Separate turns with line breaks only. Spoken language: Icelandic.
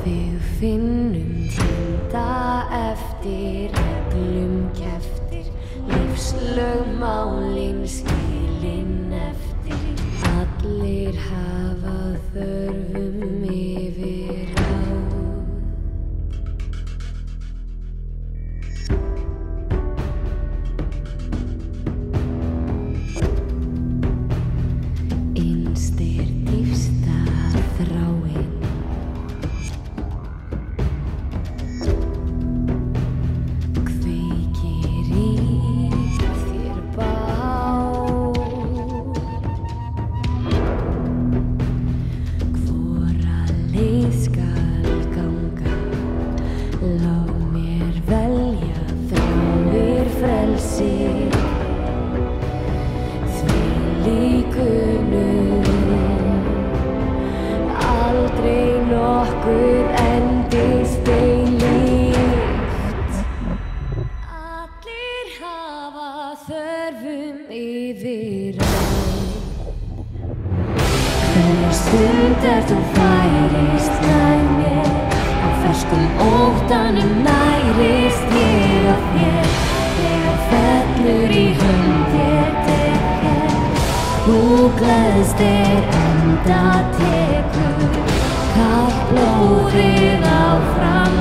Þig finnum týnda eftir reglum keftir, lífslögmálin skilin eftir. Allir hafa þörfum yfir ráð. Innst dýpsta þráin, kveikir í þér bát. Hvora leið skal ganga, lág mér velja, þráir frelsi. Aldrei nokkuð endist eilíft. Allir hafa þörfum yfir ráð. Hverja stund þú færist nær mér, á ferskum óttanum nærist ég af þér. Þegar fellur í hönd ég tek hér, þú gleðst enda tekur, kalt blóðið áfram